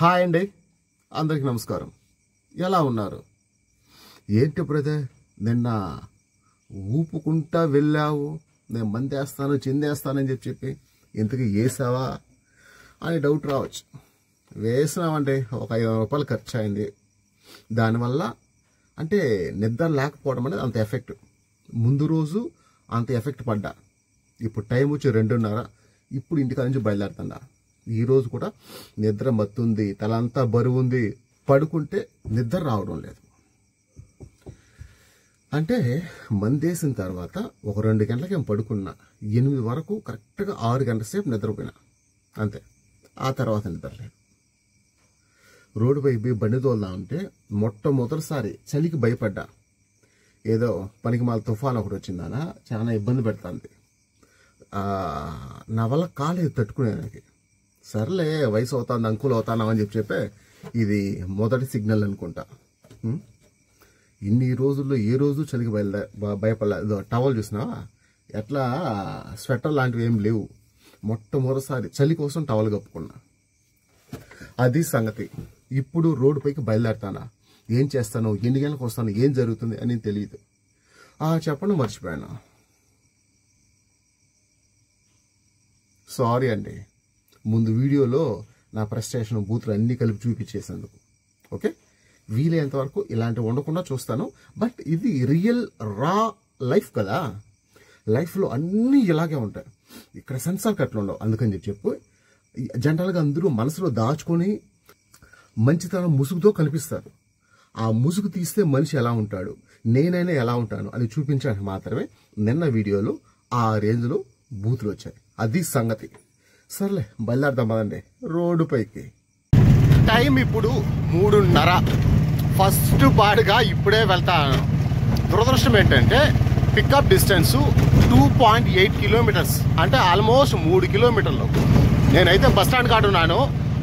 Hi అండి, అందరికి నమస్కారం. ఎలా ఉన్నారు? ఏంటి బ్రదర్, నిన్న ఊపుకుంటా వెళ్ళావు, నేను మందేస్తాను చిందేస్తానని చెప్పి ఇంతకీ వేసావా అని డౌట్ రావచ్చు. వేసినామంటే ఒక 500 రూపాయలు ఖర్చు అయింది. దానివల్ల అంటే నిద్ర లేకపోవడం అనేది అంత ఎఫెక్ట్. ముందు రోజు అంత ఎఫెక్ట్ పడ్డా. ఇప్పుడు టైం వచ్చి 2:30. ఇప్పుడు ఇంటికాడ నుంచి బయలుదేరుతుందా. ఈరోజు కూడా నిద్ర మత్తుంది, తలంతా బరువు ఉంది, పడుకుంటే నిద్ర రావడం లేదు. అంటే మందేసిన తర్వాత ఒక 2 గంటలకి ఏం పడుకున్నా, 8 వరకు కరెక్ట్గా 6 గంటల సేపు నిద్రపోయినా అంతే. ఆ తర్వాత నిద్ర లేదు. రోడ్డు పైపు బండి తోలుదా ఉంటే మొట్టమొదటిసారి చలికి భయపడ్డా. ఏదో పనికిమాల తుఫాన్ ఒకటి వచ్చిందానా, చాలా ఇబ్బంది పెడుతుంది. నా వల్ల కాలేదు తట్టుకునేదానికి. సర్లే వయసు అవుతుంది, అంకులు అవుతానా అని చెప్పే ఇది మొదటి సిగ్నల్ అనుకుంటా. ఇన్ని రోజుల్లో ఏ రోజు చలికి భయపడలేదు. టవల్ చూసినావా ఎట్లా, స్వెటర్ లాంటివి ఏం లేవు. మొట్టమొదటిసారి చలి కోసం టవల్ కప్పుకున్నా. అది సంగతి. ఇప్పుడు రోడ్డు పైకి బయలుదేరుతానా, ఏం చేస్తాను, ఎన్ని గంటలకు వస్తాను, ఏం జరుగుతుంది అని తెలియదు. చెప్పండి, మర్చిపోయాను. సారీ అండి. ముందు వీడియోలో నా ప్రెస్టేషన్ బూతులు అన్నీ కలిపి చూపించేసేందుకు. ఓకే, వీలైనంత వరకు ఇలాంటివి ఉండకుండా చూస్తాను. బట్ ఇది రియల్ రా లైఫ్ కదా. లైఫ్లో అన్నీ ఇలాగే ఉంటాయి. ఇక్కడ సెన్సార్ కట్లు ఉండవు. అందుకని చెప్పి జనరల్గా అందరూ మనసులో దాచుకొని మంచితనం ముసుగుతో కనిపిస్తారు. ఆ ముసుగు తీస్తే మనిషి ఎలా ఉంటాడు, నేనైనా ఎలా ఉంటాను అని చూపించడానికి మాత్రమే నిన్న వీడియోలో ఆ రేంజ్లో బూతులు వచ్చాయి. అది సంగతి. సర్లే బయలుదేరదాం పదండి రోడ్డు పైకి. టైం ఇప్పుడు 3:30. ఫస్ట్ పాడుగా ఇప్పుడే వెళ్తాను. దురదృష్టం ఏంటంటే పికప్ డిస్టెన్స్ 2.8 కిలోమీటర్స్, అంటే ఆల్మోస్ట్ 3 కిలోమీటర్లు. నేనైతే బస్ స్టాండ్ కాడ ఉన్నాను.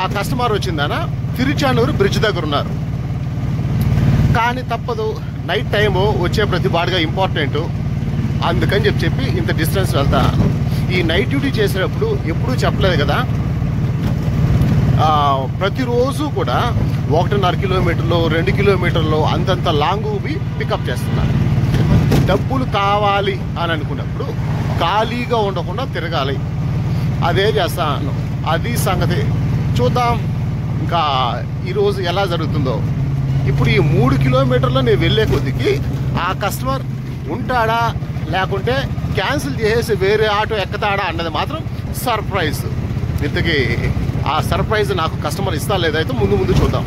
ఆ కస్టమర్ వచ్చిందనా తిరుచానూరు బ్రిడ్జ్ దగ్గర ఉన్నారు. కానీ తప్పదు, నైట్ టైము వచ్చే ప్రతి బాడుగా ఇంపార్టెంట్. అందుకని చెప్పి ఇంత డిస్టెన్స్ వెళ్తాను. ఈ నైట్ డ్యూటీ చేసేటప్పుడు ఎప్పుడూ చెప్పలేదు కదా, ప్రతిరోజు కూడా 1.5 కిలోమీటర్లు 2 కిలోమీటర్లు అంతంత లాంగ్ పికప్ చేస్తున్నాను. డబ్బులు కావాలి అని అనుకున్నప్పుడు ఖాళీగా ఉండకుండా తిరగాలి. అదే చేస్తాను. అది సంగతి. చూద్దాం ఇంకా ఈరోజు ఎలా జరుగుతుందో. ఇప్పుడు ఈ 3 కిలోమీటర్లు నేను వెళ్ళే కొద్దికి ఆ కస్టమర్ ఉంటాడా లేకుంటే క్యాన్సిల్ చేసేసి వేరే ఆటో ఎక్కతాడా అన్నది మాత్రం సర్ప్రైజ్. ఇంతకీ ఆ సర్ప్రైజ్ నాకు కస్టమర్ ఇస్తా లేదైతే ముందు చూద్దాం.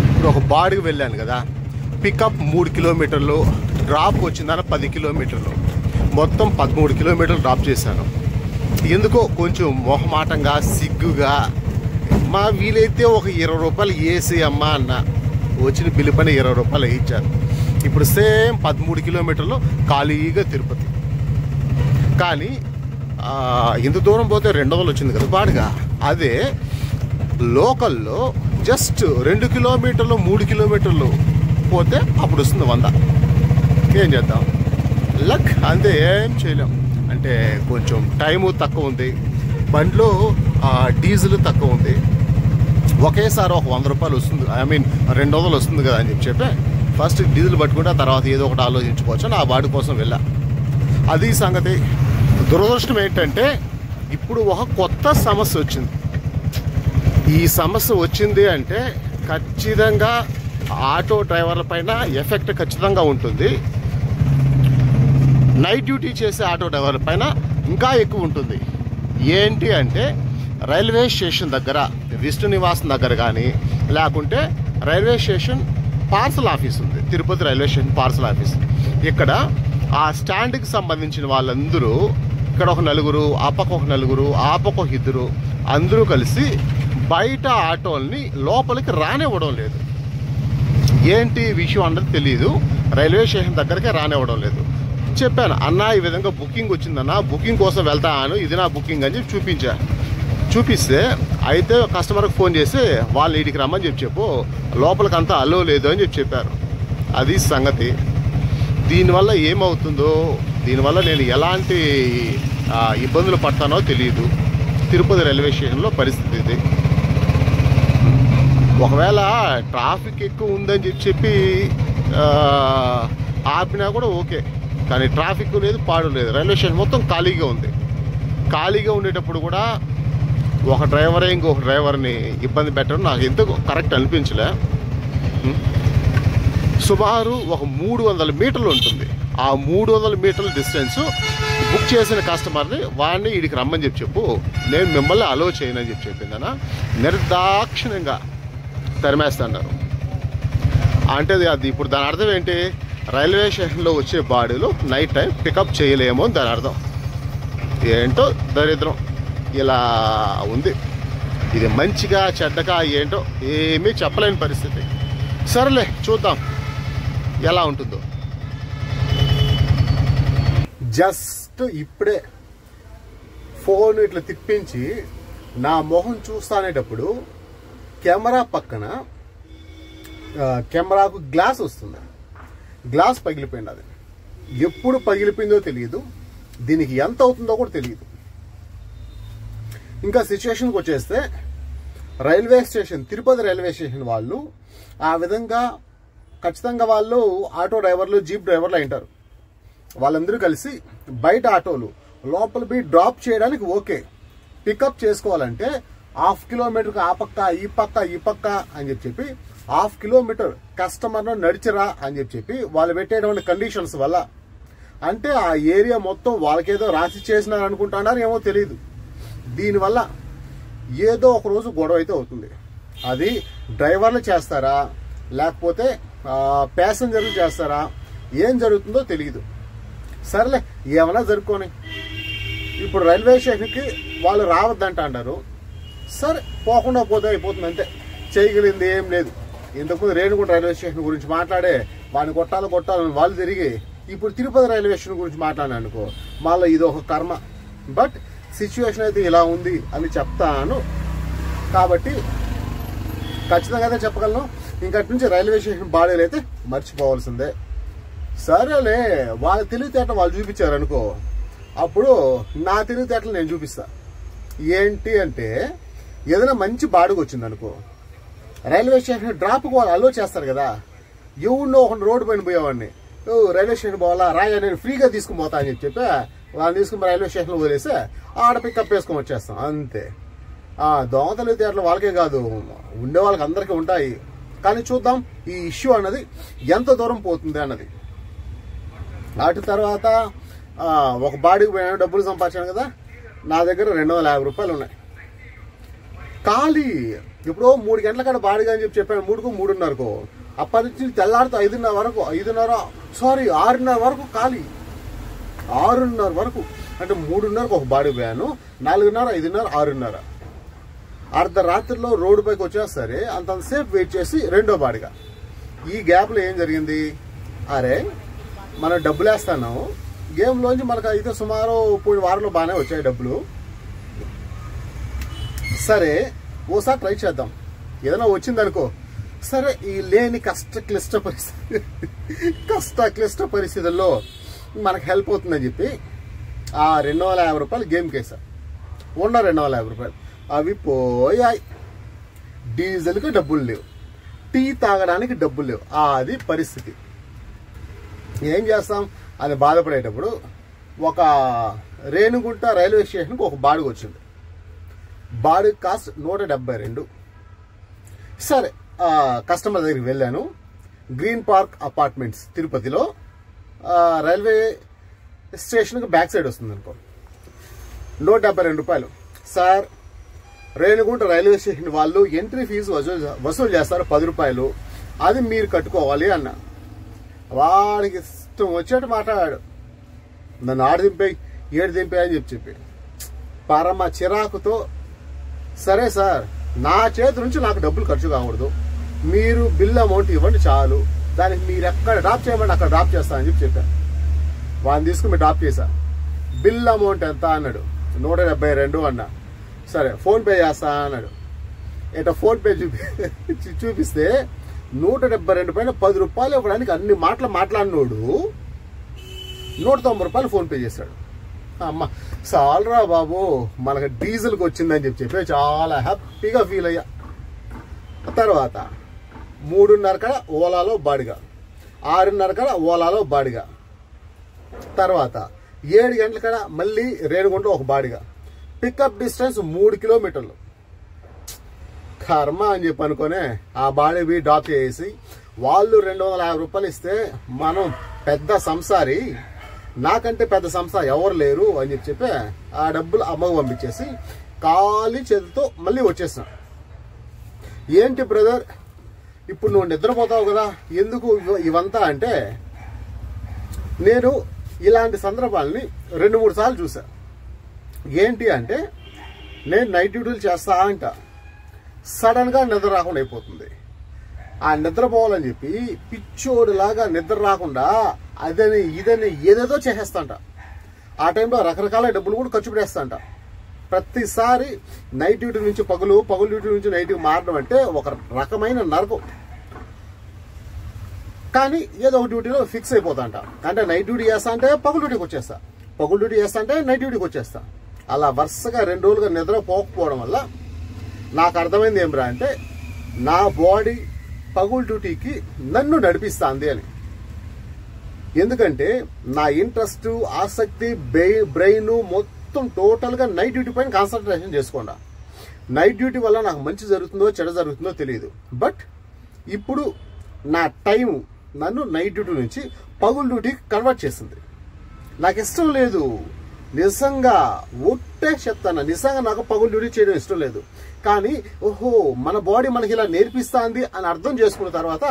ఇప్పుడు ఒక బాడికి వెళ్ళాను కదా, పికప్ 3 కిలోమీటర్లు, డ్రాప్ వచ్చిందని 10 కిలోమీటర్లు, మొత్తం 13 కిలోమీటర్లు డ్రాప్ చేశాను. ఎందుకో కొంచెం మొహమాటంగా సిగ్గుగా మా వీలైతే ఒక 20 రూపాయలు వేసి అమ్మా అన్న. వచ్చిన బిల్లు పని 20 రూపాయలు వేయించారు. ఇప్పుడు సేమ్ 13 కిలోమీటర్లు ఖాళీగా తిరుపతి. కానీ ఇంత దూరం పోతే 200 వచ్చింది కదా బాడుగా. అదే లోకల్లో జస్ట్ 2 కిలోమీటర్లు 3 కిలోమీటర్లు పోతే అప్పుడు వస్తుంది 100. ఏం చేద్దాం, లక్ అంతే, ఏం చేయలేం. అంటే కొంచెం టైము తక్కువ ఉంది, బండిలో డీజిల్ తక్కువ ఉంది. ఒకేసారి ఒక 100 రూపాయలు వస్తుంది, 200 వస్తుంది కదా అని చెప్పి ఫస్ట్ డీజిల్ పట్టుకుంటే తర్వాత ఏదో ఒకటి ఆలోచించుకోవచ్చు అని ఆ బాడి కోసం వెళ్ళా. అది సంగతి. దురదృష్టం ఏంటంటే ఇప్పుడు ఒక కొత్త సమస్య వచ్చింది. ఈ సమస్య వచ్చింది అంటే ఖచ్చితంగా ఆటో డ్రైవర్ల పైన ఎఫెక్ట్ ఖచ్చితంగా ఉంటుంది. నైట్ డ్యూటీ చేసే ఆటో డ్రైవర్ల పైన ఇంకా ఎక్కువ ఉంటుంది. ఏంటి అంటే రైల్వే స్టేషన్ దగ్గర, విష్ణు నివాసం దగ్గర కానీ లేకుంటే రైల్వే స్టేషన్ పార్సల్ ఆఫీస్ ఉంది, Tirupati railway station parcel office. ఇక్కడ ఆ స్టాండ్కి సంబంధించిన వాళ్ళందరూ, ఇక్కడ ఒక 4, ఆ పక్క ఒక 4, ఆ పక్క ఒక 2, అందరూ కలిసి బయట ఆటోల్ని లోపలికి రానివ్వడం లేదు. ఏంటి విషయం అన్నది తెలియదు. రైల్వే స్టేషన్ దగ్గరకే రానివ్వడం లేదు. చెప్పాను, అన్న ఈ విధంగా బుకింగ్ వచ్చిందన్న, బుకింగ్ కోసం వెళ్తాను, ఇది నా బుకింగ్ అని చెప్పి చూపిస్తే అయితే కస్టమర్కి ఫోన్ చేసి వాళ్ళు వీడికి రమ్మని చెప్పు, లోపలికి అంతా అలో లేదు అని చెప్పారు. అది సంగతి. దీనివల్ల ఏమవుతుందో, దీనివల్ల నేను ఎలాంటి ఇబ్బందులు పడతానో తెలియదు. తిరుపతి రైల్వే స్టేషన్లో పరిస్థితి ఇది. ఒకవేళ ట్రాఫిక్ ఎక్కువ ఉందని చెప్పి ఆపినా కూడా ఓకే, కానీ ట్రాఫిక్ లేదు, పాడు లేదు, రైల్వే స్టేషన్ మొత్తం ఖాళీగా ఉంది. ఖాళీగా ఉండేటప్పుడు కూడా ఒక డ్రైవరే ఇంకొక డ్రైవర్ని ఇబ్బంది పెట్టడం నాకు ఎందుకు కరెక్ట్ అనిపించలే. సుమారు ఒక 300 మీటర్లు ఉంటుంది. ఆ 300 మీటర్ల డిస్టెన్స్ బుక్ చేసిన కస్టమర్ని వాడిని వీడికి రమ్మని చెప్పు, నేను మిమ్మల్ని అలో చేయనని చెప్పిందనా నిర్దాక్షిణ్యంగా తరిమేస్తున్నారు. అంటే అది ఇప్పుడు దాని అర్థం ఏంటి, రైల్వే స్టేషన్లో వచ్చే బాడీలు నైట్ టైం పికప్ చేయలేమో అని దాని అర్థం. ఏంటో దరిద్రం ఇలా ఉంది. ఇది మంచిగా చెడ్డగా ఏంటో ఏమీ చెప్పలేని పరిస్థితి. సరేలే చూద్దాం ఎలా ఉంటుందో. జస్ట్ ఇప్పుడే ఫోన్ ఇట్లా తిప్పించి నా మొహం చూస్తానేటప్పుడు కెమెరా పక్కన కెమెరాకు గ్లాస్ వస్తుంది. గ్లాస్ పగిలిపోయింది. అది ఎప్పుడు పగిలిపోయిందో తెలియదు, దీనికి ఎంత అవుతుందో కూడా తెలియదు. ఇంకా సిచ్యువేషన్కి వచ్చేస్తే railway station, Tirupati railway station వాళ్ళు ఆ విధంగా ఖచ్చితంగా వాళ్ళు ఆటో డ్రైవర్లు, జీప్ డ్రైవర్లు అంటారు. వాళ్ళందరూ కలిసి బయట ఆటోలు లోపల పోయి డ్రాప్ చేయడానికి ఓకే, పికప్ చేసుకోవాలంటే 1/2 కిలోమీటర్కి ఆ పక్క ఈ పక్క ఈ పక్క అని చెప్పి 1/2 కిలోమీటర్ కస్టమర్ను నడిచిరా అని చెప్పి వాళ్ళు పెట్టేటువంటి కండిషన్స్ వల్ల, అంటే ఆ ఏరియా మొత్తం వాళ్ళకేదో రాసి చేసినారు అనుకుంటున్నారు ఏమో తెలియదు. దీనివల్ల ఏదో ఒక రోజు గొడవ అయితే అవుతుంది. అది డ్రైవర్లు చేస్తారా లేకపోతే ప్యాసింజర్లు చేస్తారా, ఏం జరుగుతుందో తెలియదు. సర్లే ఏమైనా జరుపుకొని, ఇప్పుడు రైల్వే స్టేషన్కి వాళ్ళు రావద్దంట అంటారు. సరే పోకుండా పోతే అయిపోతుంది అంతే, చేయగలిగింది ఏం లేదు. ఇంతకుముందు రేణుగుంట రైల్వే స్టేషన్ గురించి మాట్లాడే వాడిని కొట్టాలని వాళ్ళు తిరిగి ఇప్పుడు తిరుపతి రైల్వే స్టేషన్ గురించి మాట్లాడాను అనుకో, మళ్ళీ ఇది ఒక కర్మ. బట్ సిచ్యువేషన్ అయితే ఇలా ఉంది అని చెప్తాను కాబట్టి ఖచ్చితంగా అయితే చెప్పగలను. ఇంకటి నుంచి రైల్వే స్టేషన్ బాడీలు అయితే మర్చిపోవాల్సిందే. సరేలే వాళ్ళ తెలివితేటలు వాళ్ళు చూపించారు అనుకో, అప్పుడు నా తెలివితేటలు నేను చూపిస్తా. ఏంటి అంటే ఏదైనా మంచి బాడుగు వచ్చింది అనుకో, రైల్వే స్టేషన్ డ్రాప్కి వాళ్ళు అలో చేస్తారు కదా. ఎవరినో ఒక రోడ్డు పైన పోయేవాడిని, రైల్వే స్టేషన్ పోవాలా రాయా నేను ఫ్రీగా తీసుకుని పోతా అని చెప్పి వాళ్ళని తీసుకుని రైల్వే స్టేషన్లో వదిలేసి ఆడ పికప్ వేసుకొని వచ్చేస్తాం అంతే. దొంగ తెలివితేటలు వాళ్ళకే కాదు, ఉండే వాళ్ళకి అందరికీ ఉంటాయి. కానీ చూద్దాం ఈ ఇష్యూ అన్నది ఎంత దూరం పోతుంది అన్నది. అటు తర్వాత ఒక బాడీకి పోయినా డబ్బులు సంపాదించాను కదా, నా దగ్గర 250 రూపాయలు ఉన్నాయి ఖాళీ. ఇప్పుడు 3 గంటల కాడ బాడీగా అని చెప్పాను, 3కు 3:30కు. అప్పటి నుంచి తెల్లారితో 5:30 వరకు 6:30 వరకు ఖాళీ. 6:30 వరకు అంటే 3:30కు ఒక బాడీ పోయాను, 4:30, 5:30, 6:30. అర్ధరాత్రిలో రోడ్డు పైకి వచ్చేసరి అంతసేపు వెయిట్ చేసి రెండో బాడిగా. ఈ గ్యాప్లో ఏం జరిగింది, అరే మనం డబ్బులు వేస్తాను గేమ్లోంచి మనకు అయితే సుమారు పోయిన వారంలో బాగానే వచ్చాయి డబ్బులు. సరే ఓసారి ట్రై చేద్దాం, ఏదైనా వచ్చిందనుకో. సరే ఈ లేని క్లిష్ట పరిస్థితుల్లో మనకు హెల్ప్ అవుతుందని చెప్పి ఆ 250 రూపాయలు గేమ్కి వేసా. ఉన్న 250 రూపాయలు అవి పోయాయి. డీజిల్కి డబ్బులు లేవు, టీ తాగడానికి డబ్బులు లేవు. అది పరిస్థితి. ఏం చేస్తాం అని బాధపడేటప్పుడు ఒక రేణుగుంట రైల్వే స్టేషన్కి ఒక బాడుగు వచ్చింది. బాడుగు కాస్ట్ 172. సరే కస్టమర్ దగ్గరికి వెళ్ళాను. గ్రీన్ పార్క్ అపార్ట్మెంట్స్ తిరుపతిలో రైల్వే స్టేషన్కి బ్యాక్ సైడ్ వస్తుంది అనుకో. 172 రూపాయలు. సార్ రేణుగుంట రైల్వే స్టేషన్ వాళ్ళు ఎంట్రీ ఫీజు వసూలు చేస్తారు 10 రూపాయలు, అది మీరు కట్టుకోవాలి అన్న. వాడికి ఇష్టం వచ్చేట్టు మాట్లాడాడు. నన్ను ఆడ దింపాయి 7 దింపాయి అని చెప్పి పరమ చిరాకుతో, సరే సార్ నా చేతి నుంచి నాకు డబ్బులు ఖర్చు కాకూడదు, మీరు బిల్ అమౌంట్ ఇవ్వండి చాలు, దానికి మీరు ఎక్కడ డ్రాప్ చేయమంటే అక్కడ డ్రాప్ చేస్తానని చెప్పాను. వాడిని తీసుకుని మీరు డ్రాప్ చేశా. బిల్ అమౌంట్ ఎంత అన్నాడు, 172 అన్నా. సరే ఫోన్పే చేస్తా అన్నాడు. ఇట్లా ఫోన్పే చూపిస్తే 172 పైన 10 రూపాయలు ఇవ్వడానికి అన్ని మాట్లాడినోడు 190 రూపాయలు ఫోన్పే చేశాడు. అమ్మ చాలరా బాబు మనకు డీజిల్కి వచ్చిందని చెప్పి చాలా హ్యాపీగా ఫీల్ అయ్యా. తర్వాత 3:30 కడ ఓలాలో బాడిగ, 6:30 కడ ఓలాలో బాడిగ, తర్వాత 7 గంటల కడ మళ్ళీ రేణిగుంట ఒక బాడిగ. పికప్ డిస్టెన్స్ 3 కిలోమీటర్లు. కర్మ అని చెప్పి అనుకునే ఆ బాడీ డ్రాప్ చేసి వాళ్ళు 250 రూపాయలు ఇస్తే మనం పెద్ద సంసారి, నాకంటే పెద్ద సంసారి ఎవరు లేరు అని చెప్పి ఆ డబ్బులు అమ్మకు పంపించేసి ఖాళీ చేతితో మళ్ళీ వచ్చేసిన. ఏంటి బ్రదర్ ఇప్పుడు నువ్వు నిద్రపోతావు కదా, ఎందుకు ఇవంతా అంటే, నేను ఇలాంటి సందర్భాలని 2-3 సార్లు చూసా. ఏంటి అంటే, నేను నైట్ డ్యూటీలు చేస్తా అంట, సడన్గా నిద్ర రాకుండా అయిపోతుంది. ఆ నిద్రపోవాలని చెప్పి పిచ్చోడిలాగా నిద్ర రాకుండా అదని ఇదని ఏదేదో చేసేస్తాంట. ఆ టైంలో రకరకాల డబ్బులు కూడా ఖర్చు పెడేస్తాంట. ప్రతిసారి నైట్ డ్యూటీ నుంచి పగులు డ్యూటీ నుంచి నైట్కి మారడం అంటే ఒక రకమైన నరకం. కానీ ఏదో ఒక డ్యూటీలో ఫిక్స్ అయిపోతాంట. అంటే నైట్ డ్యూటీ చేస్తా అంటే పగులు డ్యూటీకి వచ్చేస్తా, పగులు డ్యూటీ చేస్తా అంటే నైట్ డ్యూటీకి వచ్చేస్తా. అలా వరుసగా 2 రోజులుగా నిద్ర పోకపోవడం వల్ల నాకు అర్థమైంది ఏమిరా అంటే, నా బాడీ పగులు డ్యూటీకి నన్ను నడిపిస్తాంది అని. ఎందుకంటే నా ఇంట్రెస్ట్, ఆసక్తి, బ్రెయిన్ మొత్తం టోటల్గా నైట్ డ్యూటీ పైన కాన్సన్ట్రేషన్ చేసుకోండా. నైట్ డ్యూటీ వల్ల నాకు మంచి జరుగుతుందో చెడ జరుగుతుందో తెలియదు. బట్ ఇప్పుడు నా టైం నన్ను నైట్ డ్యూటీ నుంచి పగులు డ్యూటీకి కన్వర్ట్ చేసింది. నాకు ఇష్టం లేదు, నిజంగా ఒట్టే చెప్తాను, నిజంగా నాకు పగులు డ్యూటీ చేయడం ఇష్టం లేదు. కానీ ఓహో మన బాడీ మనకి ఇలా నేర్పిస్తుంది అని అర్థం చేసుకున్న తర్వాత,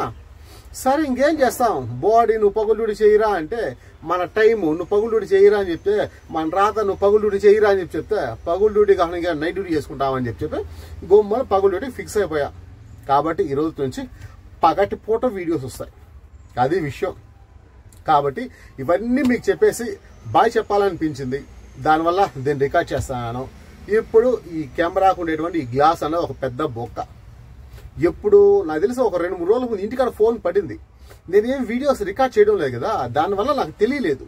సరే ఇంకేం చేస్తాం, బాడీ నువ్వు పగులు డ్యూటీ చేయరా అంటే, మన టైం నువ్వు పగులు డ్యూటీ చేయరా అని చెప్తే, మన రాత నువ్వు పగులు డ్యూటీ చేయరా అని చెప్పి చెప్తే, పగులు డ్యూటీ కాకుండా నైట్ డ్యూటీ చేసుకుంటామని చెప్పి గొమ్మల పగులు డ్యూటీ ఫిక్స్ అయిపోయా. కాబట్టి ఈ రోజు నుంచి పగటి పూట వీడియోస్ వస్తాయి, అది విషయం. కాబట్టి ఇవన్నీ మీకు చెప్పేసి బాయ్ చెప్పాలనిపించింది, దానివల్ల దీన్ని రికార్డ్ చేస్తాను. ఇప్పుడు ఈ కెమెరాకు ఉండేటువంటి ఈ గ్లాస్ అనేది ఒక పెద్ద బొక్క. ఎప్పుడు నాకు తెలిసి ఒక 2-3 రోజుల ముందు ఇంటికాడ ఫోన్ పడింది. నేనేం వీడియోస్ రికార్డ్ చేయడం లేదు కదా, దానివల్ల నాకు తెలియలేదు.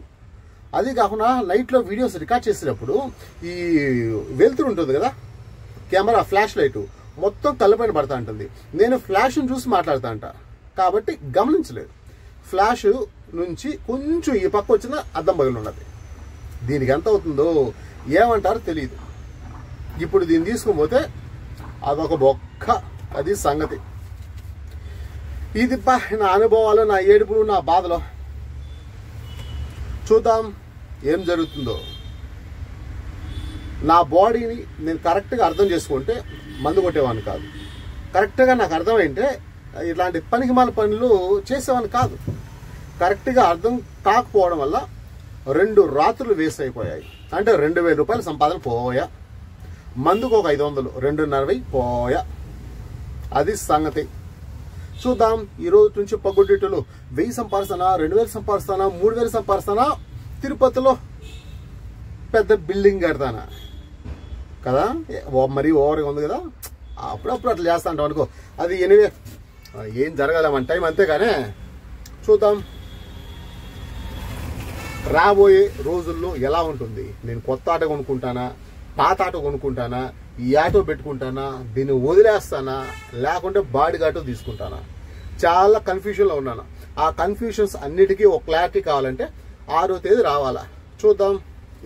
అది కాకుండా నైట్లో వీడియోస్ రికార్డ్ చేసేటప్పుడు ఈ వెలుతురు ఉంటుంది కదా, కెమెరా ఫ్లాష్ లైట్ మొత్తం కళ్ళపైన పడతా ఉంటుంది. నేను ఫ్లాష్ను చూసి మాట్లాడుతా అంట, కాబట్టి గమనించలేదు. ఫ్లాష్ నుంచి కొంచెం ఈ పక్క వచ్చిన అద్దం పగిలి ఉన్నది. దీనికి ఎంత అవుతుందో ఏమంటారో తెలియదు. ఇప్పుడు దీన్ని తీసుకుపోతే అదొక బొక్క, అది సంగతి. ఇది నా అనుభవాలు, నా ఏడుపులు, నా బాధలు. చూద్దాం ఏం జరుగుతుందో. నా బాడీని నేను కరెక్ట్గా అర్థం చేసుకుంటే మందు కొట్టేవాడిని కాదు. కరెక్ట్గా నాకు అర్థమైంటే ఇట్లాంటి పనికిమాల పనులు చేసేవాడిని కాదు. కరెక్ట్గా అర్థం కాకపోవడం వల్ల 2 రాత్రులు వేస్ట్ అయిపోయాయి. అంటే 2000 రూపాయల సంపాదన పోయా, మందుకు ఒక 500, 250 పోయా. అది సంగతి. చూద్దాం ఈ రోజు నుంచి పగులు డ్యూటీలు 1000 సంపాదిస్తానా, 2000 సంపాదిస్తానా, 3000 సంపాదిస్తానా, తిరుపతిలో పెద్ద బిల్డింగ్ కడతానా కదా. మరీ ఓవర్గా ఉంది కదా, అప్పుడప్పుడు అట్లా చేస్తా అంటాం అనుకో. అది ఎనివే ఏం జరగాలి మన టైం, అంతేగానే చూద్దాం రాబోయే రోజుల్లో ఎలా ఉంటుంది. నేను కొత్త ఆటో కొనుక్కుంటానా, పాత ఆటో కొనుక్కుంటానా, ఈ ఆటో పెట్టుకుంటానా, దీన్ని వదిలేస్తానా, లేకుంటే బాడీ ఆటో తీసుకుంటానా, చాలా కన్ఫ్యూజన్లో ఉన్నాను. ఆ కన్ఫ్యూజన్స్ అన్నిటికీ ఒక క్లారిటీ కావాలంటే 6వ తేదీ రావాలా. చూద్దాం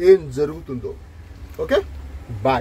ఏం జరుగుతుందో. Okay, bye.